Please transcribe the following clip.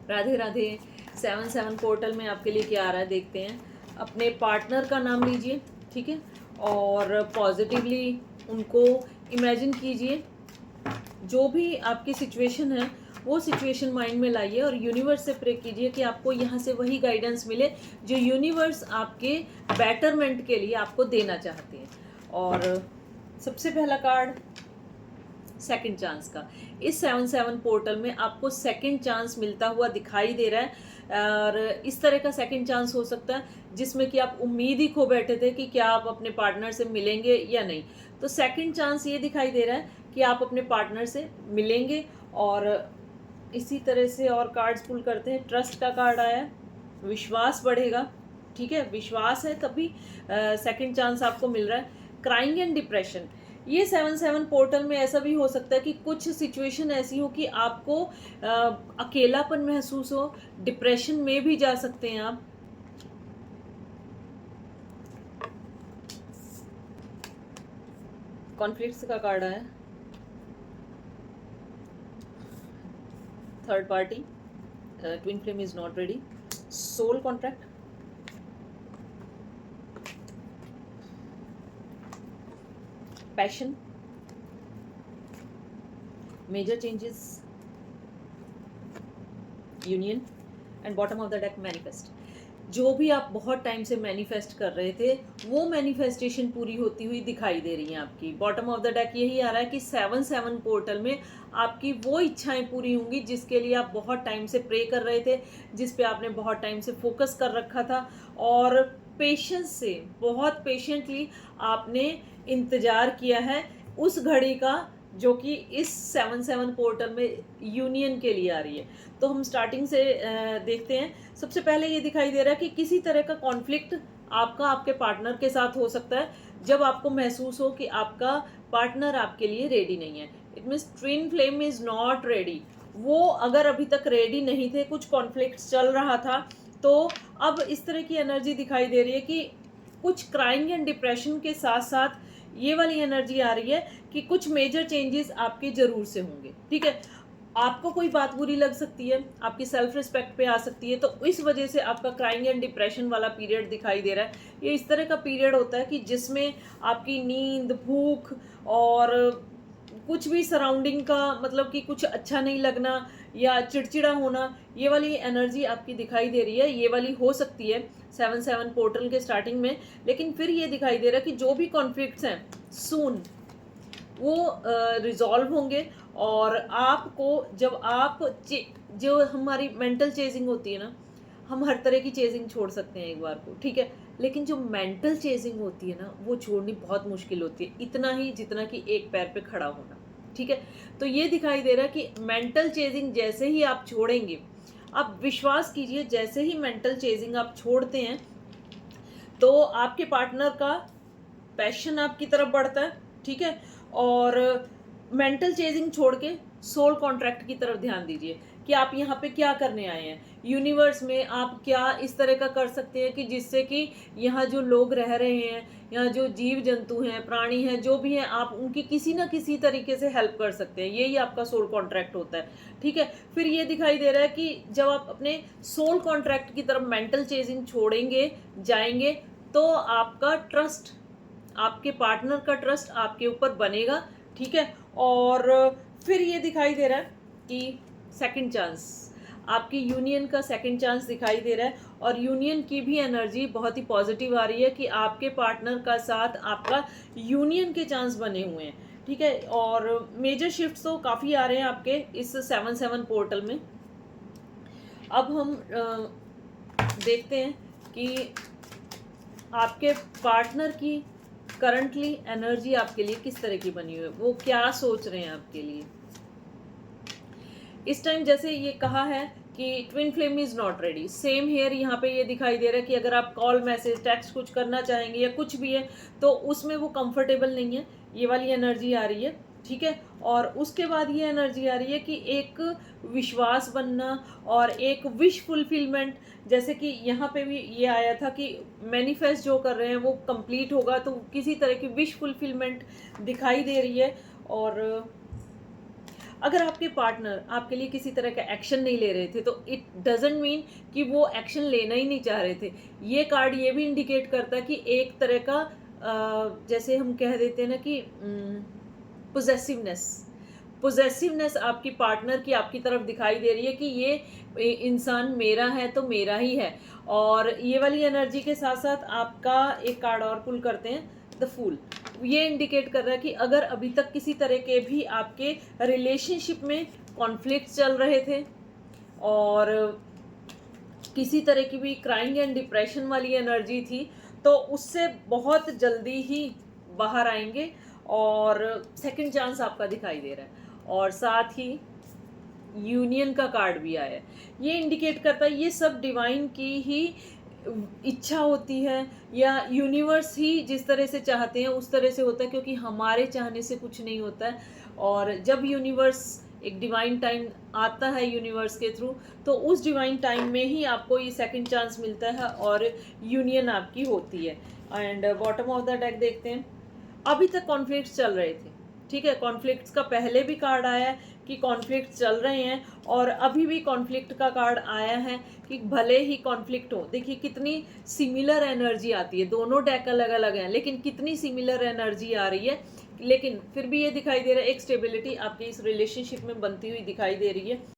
Radhe Radhe. 7-7 portal में आपके लिए क्या आ रहा है देखते हैं। अपने पार्टनर का नाम लीजिए, ठीक है, और पॉजिटिवली उनको इमेजिन कीजिए। जो भी आपकी सिचुएशन है वो सिचुएशन माइंड में लाइए और यूनिवर्स से प्रे कीजिए कि आपको यहाँ से वही गाइडेंस मिले जो यूनिवर्स आपके बेटरमेंट के लिए आपको देना चाहते हैं। और सबसे पहला कार्ड सेकंड चांस का। इस 7-7 पोर्टल में आपको सेकंड चांस मिलता हुआ दिखाई दे रहा है और इस तरह का सेकंड चांस हो सकता है जिसमें कि आप उम्मीद ही खो बैठे थे कि क्या आप अपने पार्टनर से मिलेंगे या नहीं। तो सेकंड चांस ये दिखाई दे रहा है कि आप अपने पार्टनर से मिलेंगे। और इसी तरह से और कार्ड्स पुल करते हैं। ट्रस्ट का कार्ड आया है, विश्वास बढ़ेगा, ठीक है, विश्वास है तभी सेकंड चांस आपको मिल रहा है। क्राइंग एंड डिप्रेशन, ये 7-7 पोर्टल में ऐसा भी हो सकता है कि कुछ सिचुएशन ऐसी हो कि आपको अकेलापन महसूस हो, डिप्रेशन में भी जा सकते हैं आप। कॉन्फ्लिक्ट्स का कार्ड आया, third party, twin flame is not ready, soul contract, passion, major changes, union and bottom of the deck manifest. जो भी आप बहुत टाइम से मैनिफेस्ट कर रहे थे वो मैनिफेस्टेशन पूरी होती हुई दिखाई दे रही है आपकी। बॉटम ऑफ द डेक यही आ रहा है कि 7-7 पोर्टल में आपकी वो इच्छाएं पूरी होंगी जिसके लिए आप बहुत टाइम से प्रे कर रहे थे, जिस पे आपने बहुत टाइम से फोकस कर रखा था और पेशेंस से, बहुत पेशेंटली आपने इंतज़ार किया है उस घड़ी का जो कि इस 7-7 पोर्टल में यूनियन के लिए आ रही है। तो हम स्टार्टिंग से देखते हैं। सबसे पहले ये दिखाई दे रहा है कि किसी तरह का कॉन्फ्लिक्ट आपका आपके पार्टनर के साथ हो सकता है जब आपको महसूस हो कि आपका पार्टनर आपके लिए रेडी नहीं है। It means twin flame is not ready. वो अगर अभी तक रेडी नहीं थे, कुछ कॉन्फ्लिक्ट चल रहा था, तो अब इस तरह की एनर्जी दिखाई दे रही है कि कुछ क्राइंग एंड डिप्रेशन के साथ साथ ये वाली एनर्जी आ रही है कि कुछ मेजर चेंजेस आपके जरूर से होंगे, ठीक है। आपको कोई बात बुरी लग सकती है, आपकी सेल्फ रिस्पेक्ट पे आ सकती है, तो इस वजह से आपका क्राइंग एंड डिप्रेशन वाला पीरियड दिखाई दे रहा है। ये इस तरह का पीरियड होता है कि जिसमें आपकी नींद, भूख और कुछ भी सराउंडिंग का मतलब कि कुछ अच्छा नहीं लगना या चिड़चिड़ा होना, ये वाली एनर्जी आपकी दिखाई दे रही है। ये वाली हो सकती है 7-7 पोर्टल के स्टार्टिंग में। लेकिन फिर ये दिखाई दे रहा है कि जो भी कॉन्फ्लिक्ट्स हैं सून वो रिजॉल्व होंगे और आपको जब आप जो हमारी मेंटल चेजिंग होती है ना, हम हर तरह की चेजिंग छोड़ सकते हैं एक बार को, ठीक है, लेकिन जो मेंटल चेजिंग होती है ना वो छोड़नी बहुत मुश्किल होती है, इतना ही जितना कि एक पैर पे खड़ा होना, ठीक है। तो ये दिखाई दे रहा है कि मेंटल चेजिंग जैसे ही आप छोड़ेंगे, आप विश्वास कीजिए, जैसे ही मेंटल चेजिंग आप छोड़ते हैं तो आपके पार्टनर का पैशन आपकी तरफ बढ़ता है, ठीक है। और मेंटल चेजिंग छोड़ के सोल कॉन्ट्रैक्ट की तरफ ध्यान दीजिए कि आप यहाँ पे क्या करने आए हैं। यूनिवर्स में आप क्या इस तरह का कर सकते हैं कि जिससे कि यहाँ जो लोग रह रहे हैं, यहाँ जो जीव जंतु हैं, प्राणी हैं, जो भी हैं, आप उनकी किसी ना किसी तरीके से हेल्प कर सकते हैं। यही आपका सोल कॉन्ट्रैक्ट होता है, ठीक है। फिर ये दिखाई दे रहा है कि जब आप अपने सोल कॉन्ट्रैक्ट की तरफ मेंटल चेजिंग छोड़ेंगे, जाएंगे, तो आपका ट्रस्ट, आपके पार्टनर का ट्रस्ट आपके ऊपर बनेगा, ठीक है। और फिर ये दिखाई दे रहा है कि सेकंड चांस, आपकी यूनियन का सेकंड चांस दिखाई दे रहा है और यूनियन की भी एनर्जी बहुत ही पॉजिटिव आ रही है कि आपके पार्टनर का साथ आपका यूनियन के चांस बने हुए हैं, ठीक है। और मेजर शिफ्ट्स तो काफ़ी आ रहे हैं आपके इस 7-7 पोर्टल में। अब हम देखते हैं कि आपके पार्टनर की करंटली एनर्जी आपके लिए किस तरह की बनी हुई है, वो क्या सोच रहे हैं आपके लिए इस टाइम। जैसे ये कहा है कि twin flame is not ready, same here यहाँ पे ये दिखाई दे रहा है कि अगर आप कॉल, मैसेज, टेक्स्ट कुछ करना चाहेंगे या कुछ भी है तो उसमें वो कंफर्टेबल नहीं है, ये वाली एनर्जी आ रही है, ठीक है। और उसके बाद ये एनर्जी आ रही है कि एक विश्वास बनना और एक विश फुलफिलमेंट, जैसे कि यहाँ पे भी ये आया था कि मैनिफेस्ट जो कर रहे हैं वो कंप्लीट होगा, तो किसी तरह की विश फुलफिलमेंट दिखाई दे रही है। और अगर आपके पार्टनर आपके लिए किसी तरह का एक्शन नहीं ले रहे थे तो इट डजेंट मीन कि वो एक्शन लेना ही नहीं चाह रहे थे। ये कार्ड ये भी इंडिकेट करता है कि एक तरह का जैसे हम कह देते हैं ना कि पोजेसिवनेस पोजेसिवनेस आपकी पार्टनर की आपकी तरफ दिखाई दे रही है कि ये इंसान मेरा है तो मेरा ही है। और ये वाली एनर्जी के साथ साथ आपका एक कार्ड और पुल करते हैं, द फूल। ये इंडिकेट कर रहा है कि अगर अभी तक किसी तरह के भी आपके रिलेशनशिप में कॉन्फ्लिक्ट चल रहे थे और किसी तरह की भी क्राइंग एंड डिप्रेशन वाली एनर्जी थी, तो उससे बहुत जल्दी ही बाहर आएंगे और सेकंड चांस आपका दिखाई दे रहा है। और साथ ही यूनियन का कार्ड भी आया है। ये इंडिकेट करता है ये सब डिवाइन की ही इच्छा होती है, या यूनिवर्स ही जिस तरह से चाहते हैं उस तरह से होता है, क्योंकि हमारे चाहने से कुछ नहीं होता है। और जब यूनिवर्स एक डिवाइन टाइम आता है यूनिवर्स के थ्रू, तो उस डिवाइन टाइम में ही आपको ये सेकंड चांस मिलता है और यूनियन आपकी होती है। And bottom of the deck देखते हैं। अभी तक कॉन्फ्लिक्ट्स चल रहे थे, ठीक है, कॉन्फ्लिक्ट्स का पहले भी कार्ड आया है कि कॉन्फ्लिक्ट चल रहे हैं, और अभी भी कॉन्फ्लिक्ट का कार्ड आया है कि भले ही कॉन्फ्लिक्ट हो। देखिए कितनी सिमिलर एनर्जी आती है, दोनों डेक अलग अलग हैं लेकिन कितनी सिमिलर एनर्जी आ रही है। लेकिन फिर भी ये दिखाई दे रहा है एक स्टेबिलिटी आपकी इस रिलेशनशिप में बनती हुई दिखाई दे रही है।